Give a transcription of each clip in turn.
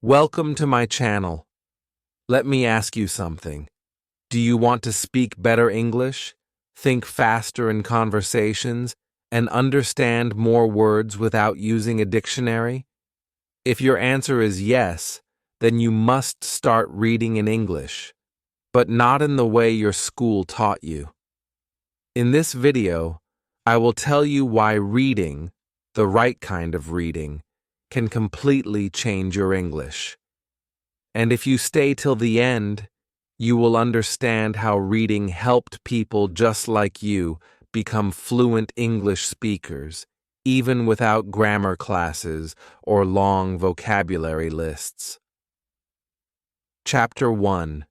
Welcome to my channel. Let me ask you something. Do you want to speak better English, think faster in conversations, and understand more words without using a dictionary? If your answer is yes, then you must start reading in English, but not in the way your school taught you. In this video, I will tell you why reading, the right kind of reading, can completely change your English. And if you stay till the end, you will understand how reading helped people just like you become fluent English speakers, even without grammar classes or long vocabulary lists. Chapter 1.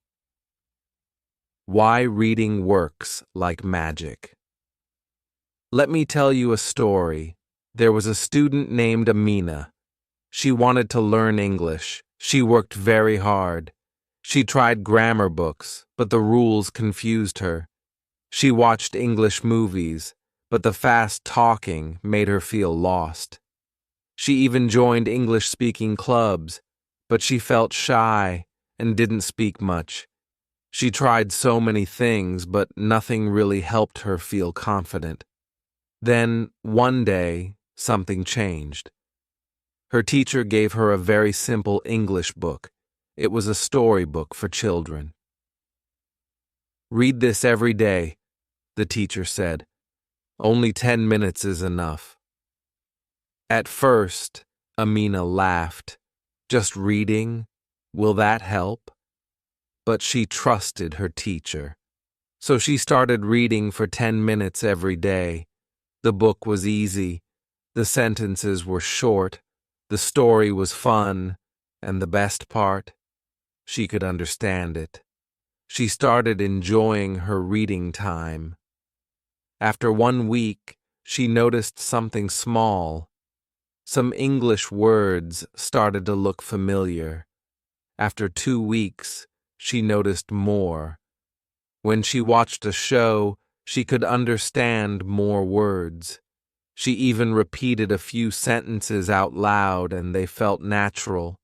Why Reading Works Like Magic. Let me tell you a story. There was a student named Amina. She wanted to learn English. She worked very hard. She tried grammar books, but the rules confused her. She watched English movies, but the fast talking made her feel lost. She even joined English-speaking clubs, but she felt shy and didn't speak much. She tried so many things, but nothing really helped her feel confident. Then, one day, something changed. Her teacher gave her a very simple English book. It was a storybook for children. "Read this every day," the teacher said. "Only 10 minutes is enough." At first, Amina laughed. Just reading? Will that help? But she trusted her teacher. So she started reading for 10 minutes every day. The book was easy. The sentences were short. The story was fun, and the best part, she could understand it. She started enjoying her reading time. After 1 week, she noticed something small. Some English words started to look familiar. After 2 weeks, she noticed more. When she watched a show, she could understand more words. She even repeated a few sentences out loud and they felt natural.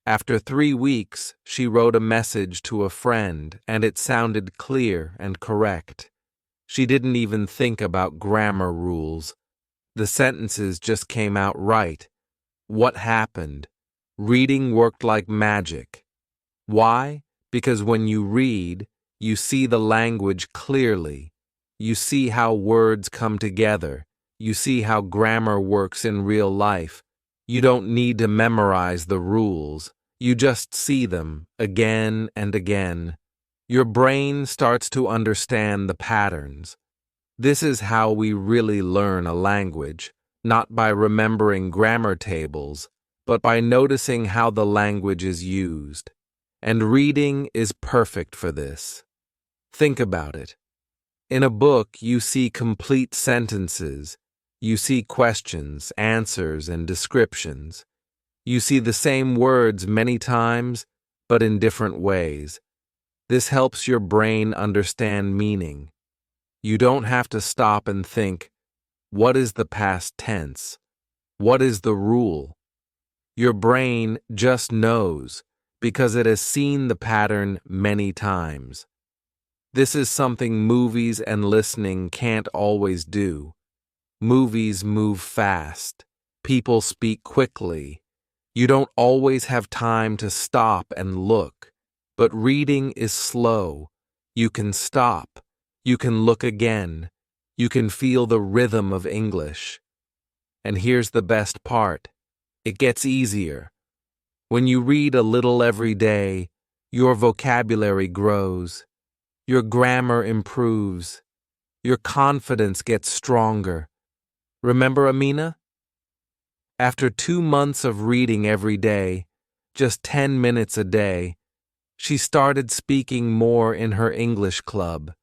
After 3 weeks, she wrote a message to a friend and it sounded clear and correct. She didn't even think about grammar rules. The sentences just came out right. What happened? Reading worked like magic. Why? Because when you read, you see the language clearly. You see how words come together. You see how grammar works in real life. You don't need to memorize the rules. You just see them again and again. Your brain starts to understand the patterns. This is how we really learn a language, not by remembering grammar tables, but by noticing how the language is used. And reading is perfect for this. Think about it. In a book, you see complete sentences. You see questions, answers, and descriptions. You see the same words many times, but in different ways. This helps your brain understand meaning. You don't have to stop and think, what is the past tense? What is the rule? Your brain just knows because it has seen the pattern many times. This is something movies and listening can't always do. Movies move fast. People speak quickly. You don't always have time to stop and look. But reading is slow. You can stop. You can look again. You can feel the rhythm of English. And here's the best part. It gets easier. When you read a little every day, your vocabulary grows. Your grammar improves. Your confidence gets stronger. Remember Amina? After 2 months of reading every day, just 10 minutes a day, she started speaking more in her English club.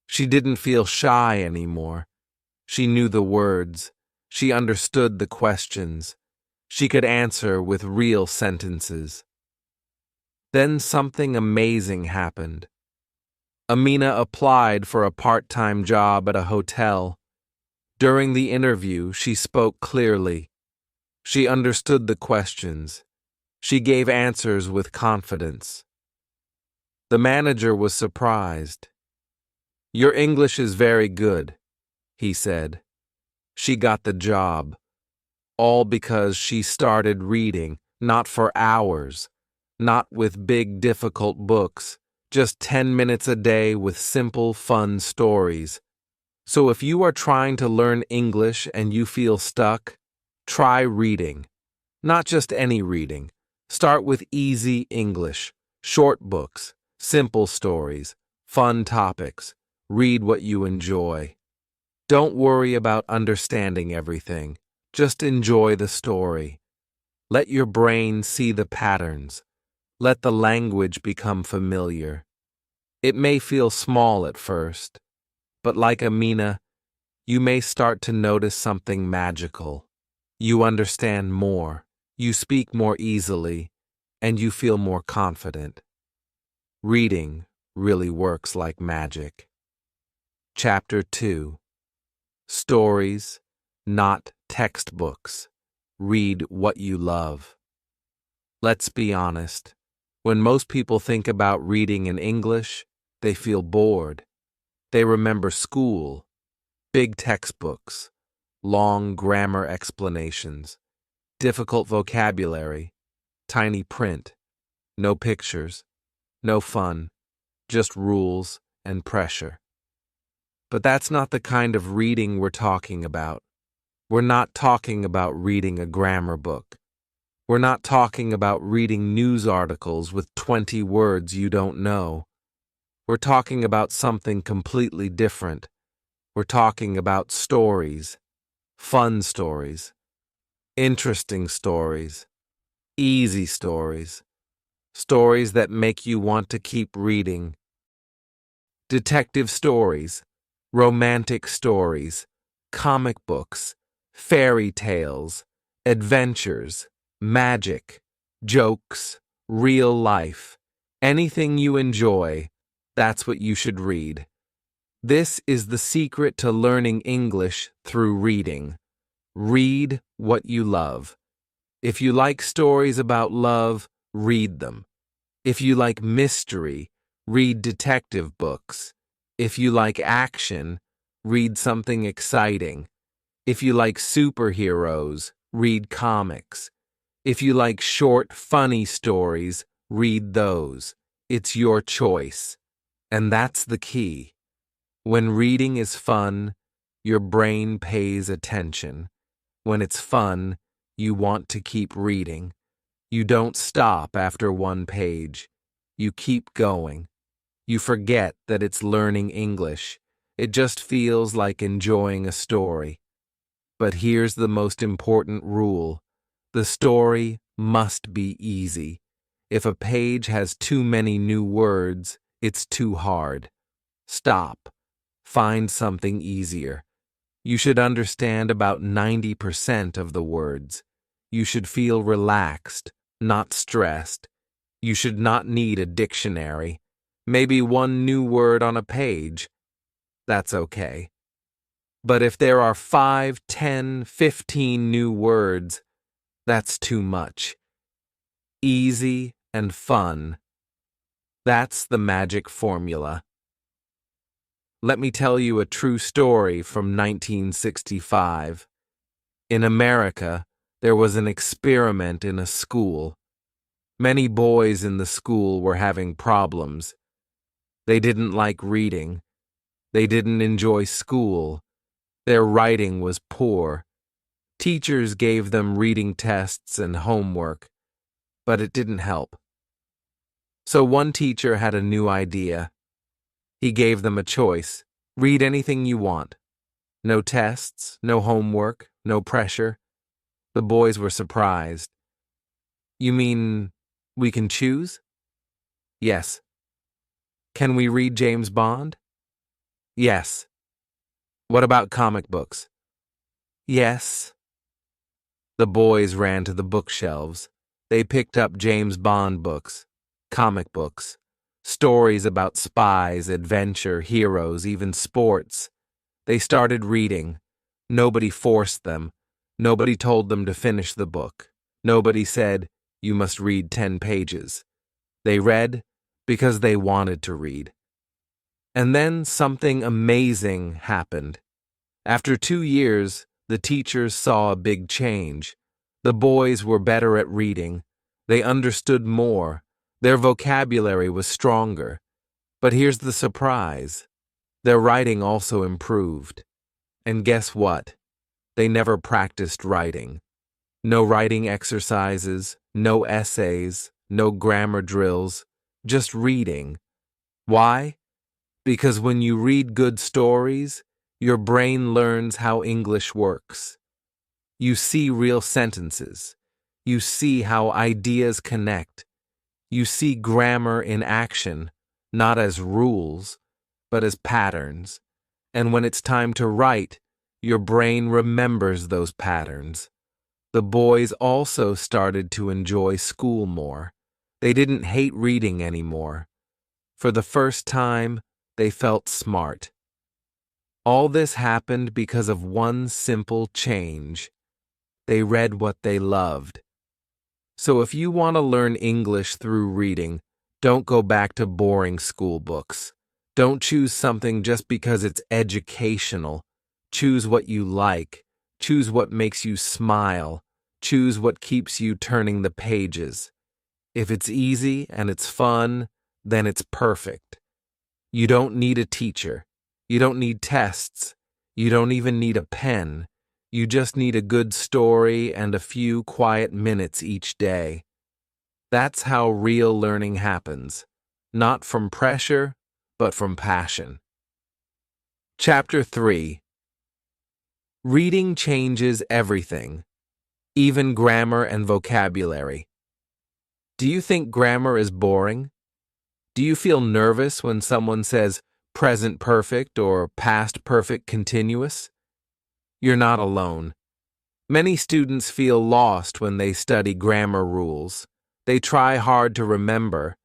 She didn't feel shy anymore. She knew the words. She understood the questions. She could answer with real sentences. Then something amazing happened. Amina applied for a part-time job at a hotel. During the interview, she spoke clearly. She understood the questions. She gave answers with confidence. The manager was surprised. "Your English is very good," he said. She got the job, all because she started reading, not for hours, not with big difficult books, just 10 minutes a day with simple, fun stories. So if you are trying to learn English and you feel stuck, try reading. Not just any reading. Start with easy English, short books, simple stories, fun topics. Read what you enjoy. Don't worry about understanding everything. Just enjoy the story. Let your brain see the patterns. Let the language become familiar. It may feel small at first, but like Amina, you may start to notice something magical. You understand more, you speak more easily, and you feel more confident. Reading really works like magic. Chapter 2. Stories, not textbooks. Read what you love. Let's be honest. When most people think about reading in English, they feel bored. They remember school, big textbooks, long grammar explanations, difficult vocabulary, tiny print, no pictures, no fun, just rules and pressure. But that's not the kind of reading we're talking about. We're not talking about reading a grammar book. We're not talking about reading news articles with 20 words you don't know. We're talking about something completely different. We're talking about stories, fun stories, interesting stories, easy stories, stories that make you want to keep reading. Detective stories, romantic stories, comic books, fairy tales, adventures, magic, jokes, real life. Anything you enjoy, that's what you should read. This is the secret to learning English through reading. Read what you love. If you like stories about love, read them. If you like mystery, read detective books. If you like action, read something exciting. If you like superheroes, read comics. If you like short, funny stories, read those. It's your choice. And that's the key. When reading is fun, your brain pays attention. When it's fun, you want to keep reading. You don't stop after one page. You keep going. You forget that it's learning English. It just feels like enjoying a story. But here's the most important rule. The story must be easy. If a page has too many new words, it's too hard. Stop. Find something easier. You should understand about 90% of the words. You should feel relaxed, not stressed. You should not need a dictionary. Maybe one new word on a page. That's okay. But if there are 5, 10, 15 new words, that's too much. Easy and fun. That's the magic formula. Let me tell you a true story from 1965. In America, there was an experiment in a school. Many boys in the school were having problems. They didn't like reading. They didn't enjoy school. Their writing was poor. Teachers gave them reading tests and homework, but it didn't help. So one teacher had a new idea. He gave them a choice. Read anything you want. No tests, no homework, no pressure. The boys were surprised. "You mean we can choose?" "Yes." "Can we read James Bond?" "Yes." "What about comic books?" "Yes." The boys ran to the bookshelves. They picked up James Bond books, comic books, stories about spies, adventure, heroes, even sports. They started reading. Nobody forced them. Nobody told them to finish the book. Nobody said, You must read 10 pages. They read because they wanted to read. And then something amazing happened. After 2 years, the teachers saw a big change. The boys were better at reading. They understood more. Their vocabulary was stronger. But here's the surprise. Their writing also improved. And guess what? They never practiced writing. No writing exercises, no essays, no grammar drills, just reading. Why? Because when you read good stories, your brain learns how English works. You see real sentences. You see how ideas connect. You see grammar in action, not as rules, but as patterns. And when it's time to write, your brain remembers those patterns. The boys also started to enjoy school more. They didn't hate reading anymore. For the first time, they felt smart. All this happened because of one simple change. They read what they loved. So if you want to learn English through reading, don't go back to boring school books. Don't choose something just because it's educational. Choose what you like. Choose what makes you smile. Choose what keeps you turning the pages. If it's easy and it's fun, then it's perfect. You don't need a teacher. You don't need tests. You don't even need a pen. You just need a good story and a few quiet minutes each day. That's how real learning happens. Not from pressure, but from passion. Chapter 3. Reading changes everything, even grammar and vocabulary. Do you think grammar is boring? Do you feel nervous when someone says present perfect or past perfect continuous? You're not alone. Many students feel lost when they study grammar rules. They try hard to remember,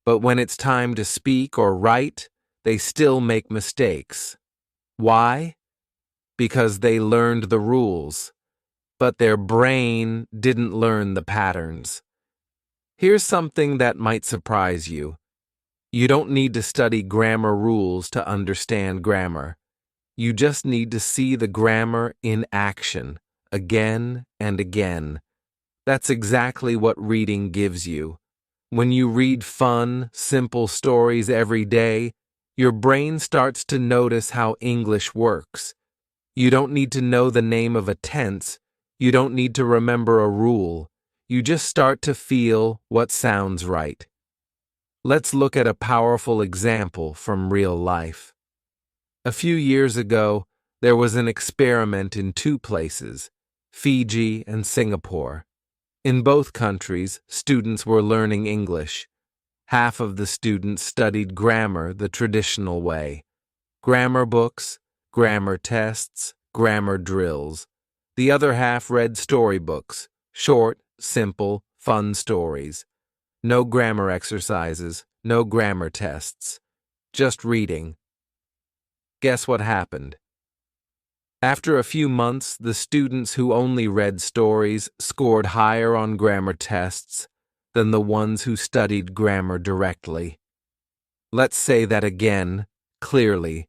but when it's time to speak or write, they still make mistakes. Why? Because they learned the rules, but their brain didn't learn the patterns. Here's something that might surprise you. You don't need to study grammar rules to understand grammar. You just need to see the grammar in action, again and again. That's exactly what reading gives you. When you read fun, simple stories every day, your brain starts to notice how English works. You don't need to know the name of a tense. You don't need to remember a rule. You just start to feel what sounds right. Let's look at a powerful example from real life. A few years ago, there was an experiment in 2 places, Fiji and Singapore. In both countries, students were learning English. Half of the students studied grammar the traditional way. Grammar books, grammar tests, grammar drills. The other half read storybooks, short, simple, fun stories. No grammar exercises, no grammar tests. Just reading. Guess what happened? After a few months, the students who only read stories scored higher on grammar tests than the ones who studied grammar directly. Let's say that again, clearly.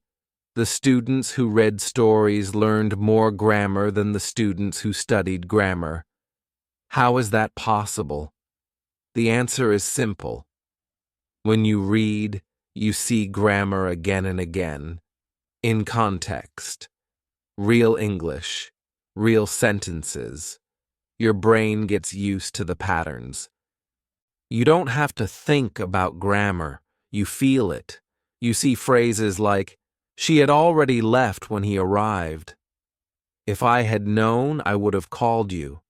The students who read stories learned more grammar than the students who studied grammar. How is that possible? The answer is simple. When you read, you see grammar again and again. In context. Real English. Real sentences. Your brain gets used to the patterns. You don't have to think about grammar. You feel it. You see phrases like, "She had already left when he arrived." "If I had known, I would have called you."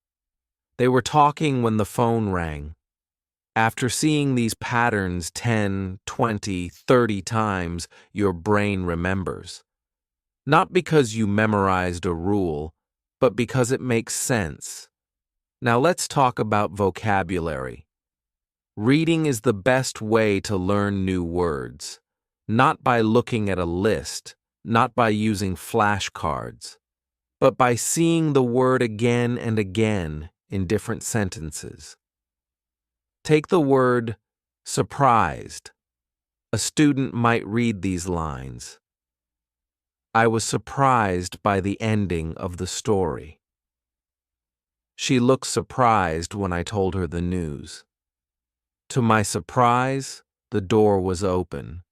"They were talking when the phone rang." After seeing these patterns 10, 20, 30 times, your brain remembers. Not because you memorized a rule, but because it makes sense. Now let's talk about vocabulary. Reading is the best way to learn new words, not by looking at a list, not by using flashcards, but by seeing the word again and again in different sentences. Take the word surprised. A student might read these lines. I was surprised by the ending of the story. She looked surprised when I told her the news. To my surprise, the door was open.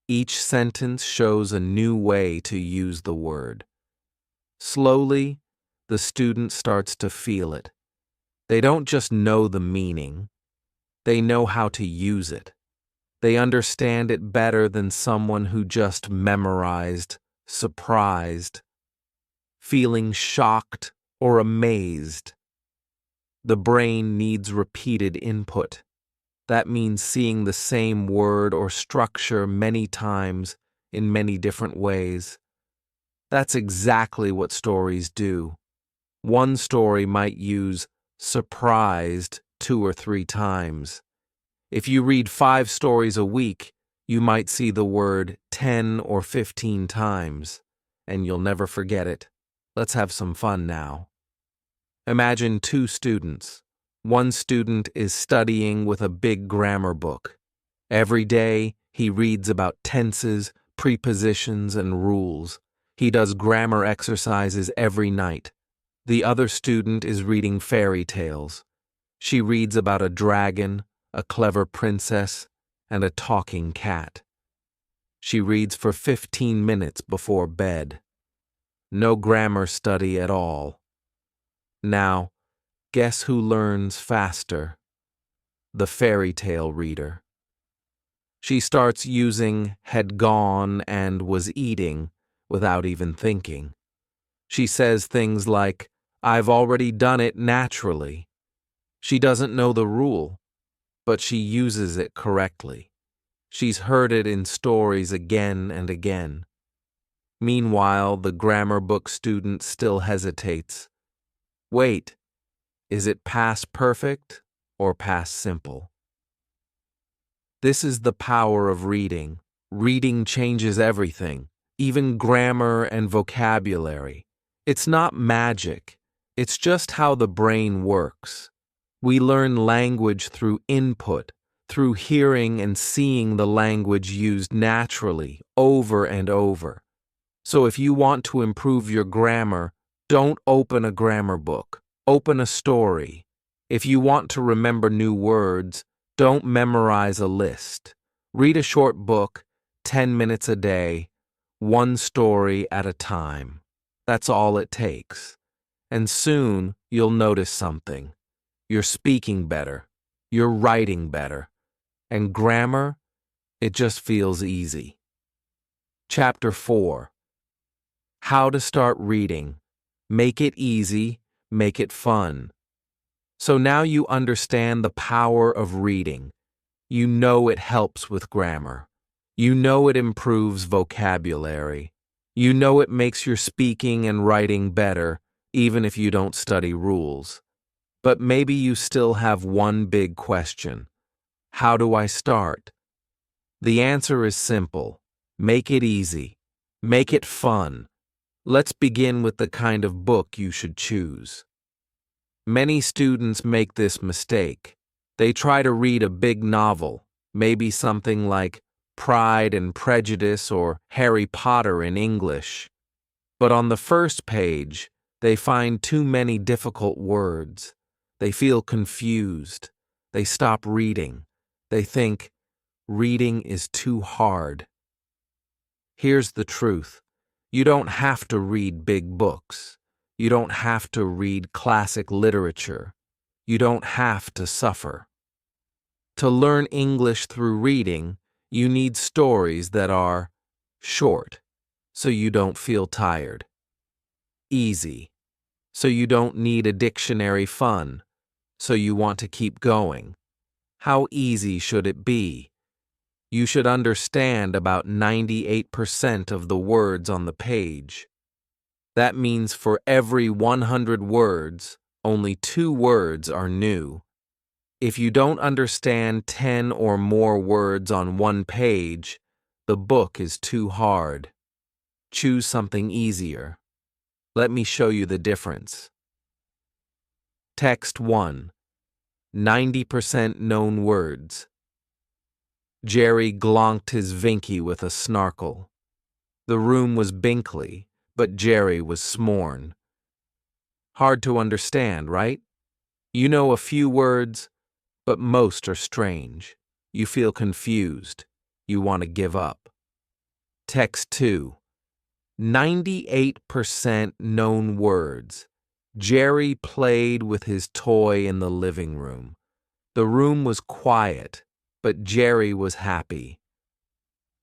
Each sentence shows a new way to use the word. Slowly, the student starts to feel it. They don't just know the meaning, they know how to use it. They understand it better than someone who just memorized, surprised, feeling shocked or amazed. The brain needs repeated input. That means seeing the same word or structure many times in many different ways. That's exactly what stories do. One story might use surprised 2 or 3 times. If you read 5 stories a week, you might see the word 10 or 15 times, and you'll never forget it. Let's have some fun now. Imagine 2 students. One student is studying with a big grammar book. Every day, he reads about tenses, prepositions, and rules. He does grammar exercises every night. The other student is reading fairy tales. She reads about a dragon, a clever princess, and a talking cat. She reads for 15 minutes before bed. No grammar study at all. Now, guess who learns faster? The fairy tale reader. She starts using had gone and was eating without even thinking. She says things like, I've already done it naturally. She doesn't know the rule, but she uses it correctly. She's heard it in stories again and again. Meanwhile, the grammar book student still hesitates. Wait, is it past perfect or past simple? This is the power of reading. Reading changes everything, even grammar and vocabulary. It's not magic. It's just how the brain works. We learn language through input, through hearing and seeing the language used naturally over and over. So if you want to improve your grammar, don't open a grammar book. Open a story. If you want to remember new words, don't memorize a list. Read a short book, 10 minutes a day, one story at a time. That's all it takes. And soon you'll notice something. You're speaking better. You're writing better. And grammar, it just feels easy. Chapter 4. How to start reading. Make it easy, make it fun. So now you understand the power of reading. You know it helps with grammar. You know it improves vocabulary. You know it makes your speaking and writing better, even if you don't study rules. But maybe you still have one big question. How do I start? The answer is simple. Make it easy. Make it fun. Let's begin with the kind of book you should choose. Many students make this mistake. They try to read a big novel, maybe something like Pride and Prejudice or Harry Potter in English. But on the first page, they find too many difficult words. They feel confused. They stop reading. They think, reading is too hard. Here's the truth. You don't have to read big books. You don't have to read classic literature. You don't have to suffer. To learn English through reading, you need stories that are short, so you don't feel tired. Easy, so you don't need a dictionary fun, so you want to keep going. How easy should it be? You should understand about 98% of the words on the page. That means for every 100 words, only 2 words are new. If you don't understand 10 or more words on one page, the book is too hard. Choose something easier. Let me show you the difference. Text 1. 90% known words. Jerry glonked his Vinky with a snarkle. The room was Binkley, but Jerry was smorn. Hard to understand, right? You know a few words, but most are strange. You feel confused. You want to give up. Text 2. 98% known words. Jerry played with his toy in the living room. The room was quiet, but Jerry was happy.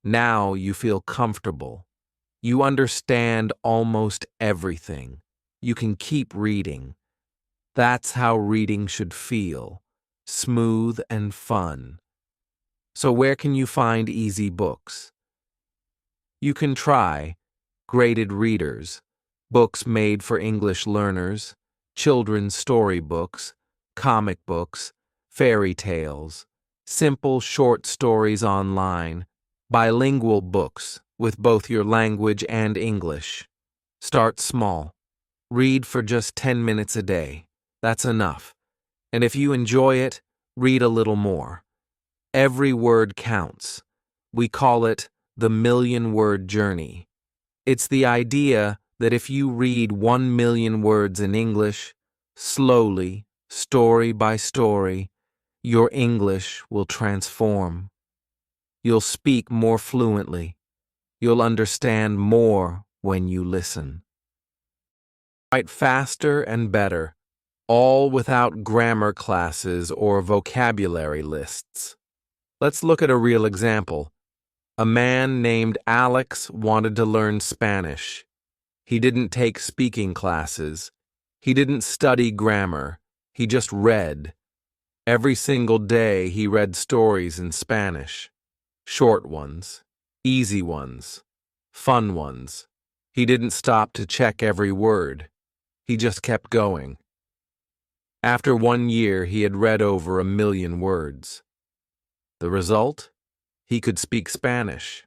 Now you feel comfortable. You understand almost everything. You can keep reading. That's how reading should feel. Smooth and fun. So where can you find easy books? You can try graded readers, books made for English learners, children's storybooks, comic books, fairy tales, simple short stories online, bilingual books with both your language and English. Start small. Read for just 10 minutes a day. That's enough. And if you enjoy it, read a little more. Every word counts. We call it the million-word journey. It's the idea that if you read 1 million words in English, slowly, story by story, your English will transform. You'll speak more fluently. You'll understand more when you listen. Write faster and better, all without grammar classes or vocabulary lists. Let's look at a real example. A man named Alex wanted to learn Spanish. He didn't take speaking classes. He didn't study grammar. He just read. Every single day he read stories in Spanish. Short ones, easy ones, fun ones. He didn't stop to check every word. He just kept going. After 1 year, he had read over 1 million words. The result? He could speak Spanish.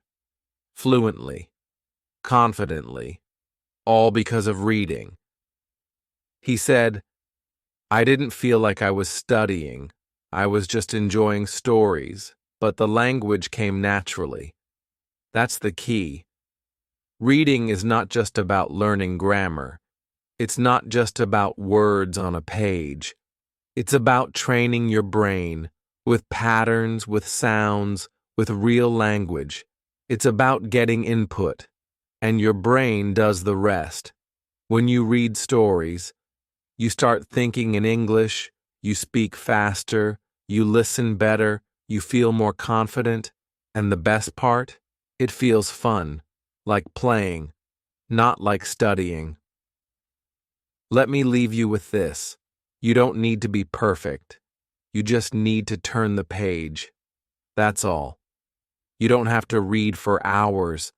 Fluently. Confidently. All because of reading. He said, "I didn't feel like I was studying. I was just enjoying stories, but the language came naturally." That's the key. Reading is not just about learning grammar. It's not just about words on a page. It's about training your brain with patterns, with sounds, with real language. It's about getting input, and your brain does the rest. When you read stories, you start thinking in English, you speak faster, you listen better, you feel more confident, and the best part? It feels fun, like playing, not like studying. Let me leave you with this. You don't need to be perfect. You just need to turn the page. That's all. You don't have to read for hours.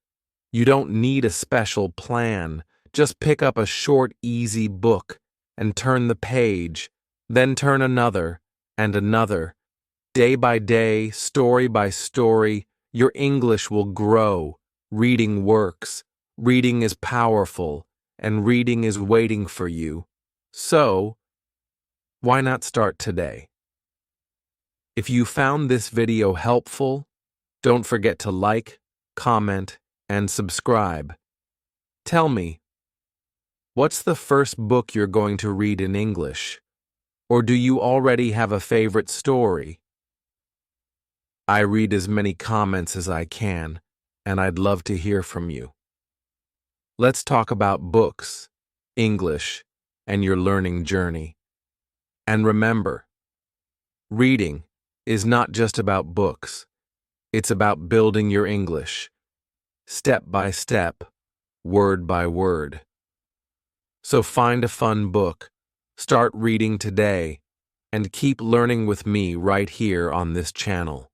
You don't need a special plan. Just pick up a short, easy book and turn the page, then turn another and another. Day by day, story by story, your English will grow. Reading works. Reading is powerful, and reading is waiting for you. So, why not start today? If you found this video helpful, don't forget to like, comment, and subscribe. Tell me, what's the first book you're going to read in English? Or do you already have a favorite story? I read as many comments as I can, and I'd love to hear from you. Let's talk about books, English, and your learning journey. And remember, reading is not just about books. It's about building your English, step by step, word by word. So find a fun book, start reading today, and keep learning with me right here on this channel.